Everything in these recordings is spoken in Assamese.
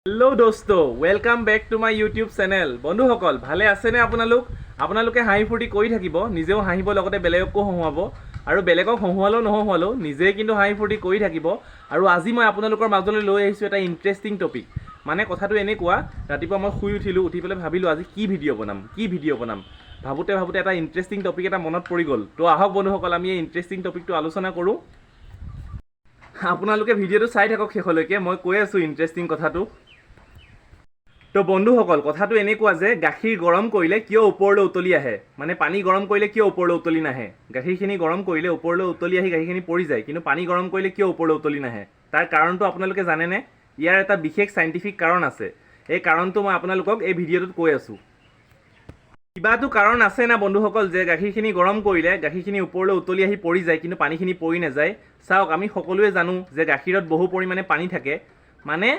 হেল্ল' দোস্ত welcome back to my YouTube channel. বন্ধুসকল ভালে আছেনে আপোনালোকে হাঁহি ফূৰ্তি কৰি থাকিব, নিজেও হাঁহিব, লগতে বেলেগকো হহুৱাব আৰু বেলেগক হহুৱালেও নহহুৱালেও নিজে কিন্তু হাঁহি ফূৰ্তি কৰি থাকিব। আৰু আজি মই আপোনালোকৰ মাজলৈ লৈ আহিছোঁ এটা ইণ্টাৰেষ্টিং টপিক। মানে কথাটো এনেকুৱা, ৰাতিপুৱা মই শুই উঠি পেলাই ভাবিলোঁ আজি কি ভিডিঅ' বনাম ভাবোঁতে এটা ইণ্টাৰেষ্টিং টপিক এটা মনত পৰি গ'ল। তো আহক বন্ধুসকল আমি এই ইণ্টাৰেষ্টিং টপিকটো আলোচনা কৰোঁ। আপোনালোকে ভিডিঅ'টো চাই থাকক শেষলৈকে, মই কৈ আছোঁ ইণ্টাৰেষ্টিং কথাটো। তো বন্ধুসকল কথাটো এনেকুৱা যে গাখীৰ গৰম কৰিলে কিয় ওপৰলৈ উতলি আহে, মানে পানী গৰম কৰিলে কিয় ওপৰলৈ উতলি নাহে। গাখীৰখিনি গৰম কৰিলে ওপৰলৈ উতলি আহি গাখীৰখিনি পৰি যায়, কিন্তু পানী গৰম কৰিলে কিয় ওপৰলৈ উতলি নাহে তাৰ কাৰণটো আপোনালোকে জানেনে? ইয়াৰ এটা বিশেষ চাইণ্টিফিক কাৰণ আছে। এই কাৰণটো মই আপোনালোকক এই ভিডিঅ'টোত কৈ আছোঁ। কিবাটো কাৰণ আছে না বন্ধুসকল যে গাখীৰখিনি গৰম কৰিলে গাখীৰখিনি ওপৰলৈ উতলি আহি পৰি যায়, কিন্তু পানীখিনি পৰি নাযায়। চাওক, আমি সকলোৱে জানো যে গাখীৰত বহু পৰিমাণে পানী থাকে, মানে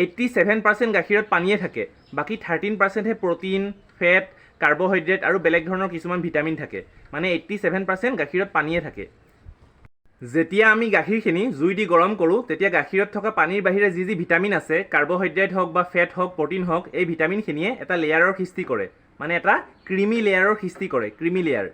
87% গাখীৰত পানীয়ে থাকে, বাকী 13%হে প্ৰ'টিন, ফেট, কাৰ্বহাইড্ৰেট আৰু বেলেগ ধৰণৰ কিছুমান ভিটামিন থাকে। মানে 87% গাখীৰত পানীয়ে থাকে। যেতিয়া আমি গাখীৰখিনি জুই দি গৰম কৰোঁ তেতিয়া গাখীৰত থকা পানীৰ বাহিৰে যি ভিটামিন আছে, কাৰ্বহাইড্ৰেট হওক বা ফেট হওক, প্ৰ'টিন হওক, এই ভিটামিনখিনিয়ে এটা লেয়াৰৰ সৃষ্টি কৰে, মানে এটা ক্ৰিমি লেয়াৰৰ সৃষ্টি কৰে, ক্ৰিমি লেয়াৰ।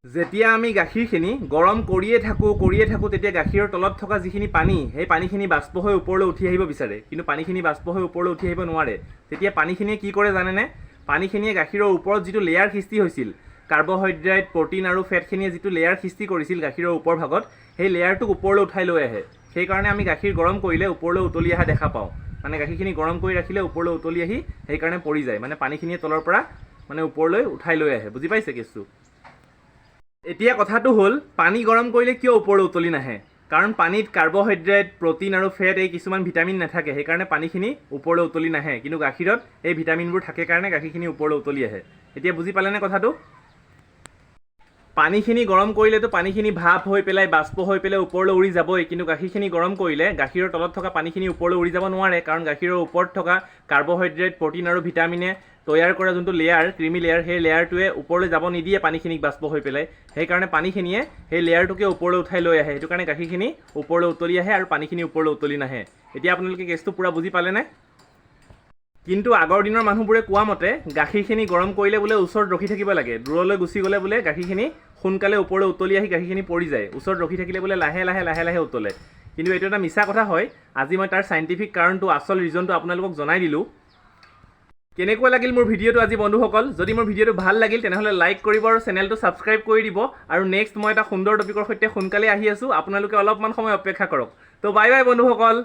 যেতিয়া আমি গাখীৰখিনি গৰম কৰিয়ে থাকোঁ তেতিয়া গাখীৰৰ তলত থকা যিখিনি পানী, সেই পানীখিনি বাষ্প হৈ ওপৰলৈ উঠি আহিব বিচাৰে, কিন্তু পানীখিনি বাষ্প হৈ ওপৰলৈ উঠি আহিব নোৱাৰে। তেতিয়া পানীখিনিয়ে কি কৰে জানেনে? পানীখিনিয়ে গাখীৰৰ ওপৰত যিটো লেয়াৰ সৃষ্টি হৈছিল, কাৰ্বহাইড্ৰেট, প্ৰ'টিন আৰু ফেটখিনিয়ে যিটো লেয়াৰ সৃষ্টি কৰিছিল গাখীৰৰ ওপৰ ভাগত, সেই লেয়াৰটোক ওপৰলৈ উঠাই লৈ আহে। সেইকাৰণে আমি গাখীৰ গৰম কৰিলে ওপৰলৈ উতলি অহা দেখা পাওঁ। মানে গাখীৰখিনি গৰম কৰি ৰাখিলে ওপৰলৈ উতলি আহি সেইকাৰণে পৰি যায়, মানে পানীখিনিয়ে তলৰ পৰা মানে ওপৰলৈ উঠাই লৈ আহে। বুজি পাইছে কেছটো? এতিয়া কথাটো হ'ল, পানী গৰম কৰিলে কিয় ওপৰলৈ উতলি নাহে? কাৰণ পানীত কাৰ্বহাইড্ৰেট, প্ৰ'টিন আৰু ফেট এই কিছুমান ভিটামিন নাথাকে, সেইকাৰণে পানীখিনি ওপৰলৈ উতলি নাহে। কিন্তু গাখীৰত এই ভিটামিনবোৰ থাকে কাৰণে গাখীৰখিনি ওপৰলৈ উতলি আহে। এতিয়া বুজি পালেনে কথাটো? পানীখিনি গৰম কৰিলেতো পানীখিনি ভাপ হৈ পেলাই, বাষ্প হৈ পেলাই ওপৰলৈ উৰি যাবই, কিন্তু গাখীৰখিনি গৰম কৰিলে গাখীৰৰ তলত থকা পানীখিনি ওপৰলৈ উৰি যাব নোৱাৰে, কাৰণ গাখীৰৰ ওপৰত থকা কাৰ্বহাইড্ৰেট, প্ৰ'টিন আৰু ভিটামিনে তৈয়াৰ কৰা যোনটো লেয়াৰ, ক্ৰিমি লেয়াৰ, সেই লেয়াৰটোৱে ওপৰলৈ যাব নিদিয়ে পানীখিনিক বাষ্প হৈ পেলাই। সেইকাৰণে পানীখিনিয়ে সেই লেয়াৰটোকে ওপৰলৈ উঠাই লৈ আহে। সেইটো কাৰণে গাখীৰখিনি ওপৰলৈ উতলি আহে আৰু পানীখিনি ওপৰলৈ উতলি নাহে। এতিয়া আপোনালোকে কেছটো পূৰা বুজি পালেনে? কিন্তু আগৰ দিনৰ মানুহবোৰে কোৱা মতে গাখীৰখিনি গৰম কৰিলে বোলে ওচৰত ৰখি থাকিব লাগে, দূৰলৈ গুচি গ'লে বোলে গাখীৰখিনি সোনকালে ওপৰলৈ উতলি আহি গাখীৰখিনি পৰি যায়। ওচৰত ৰখি থাকিলে বোলে লাহে লাহে উতলে। কিন্তু এইটো এটা মিছা কথা হয়। আজি মই তাৰ চাইণ্টিফিক কাৰণটো, আচল ৰিজনটো আপোনালোকক জনাই দিলোঁ। কেনেকুৱা লাগিল মোৰ ভিডিঅ'টো আজি বন্ধুসকল? যদি মোৰ ভিডিঅ'টো ভাল লাগিল তেনেহ'লে লাইক কৰিব আৰু চেনেলটো ছাবস্ক্ৰাইব কৰি দিব। আৰু নেক্সট মই এটা সুন্দৰ টপিকৰ সৈতে সোনকালে আহি আছোঁ, আপোনালোকে অলপমান সময় অপেক্ষা কৰক। তো বাই বাই বন্ধুসকল।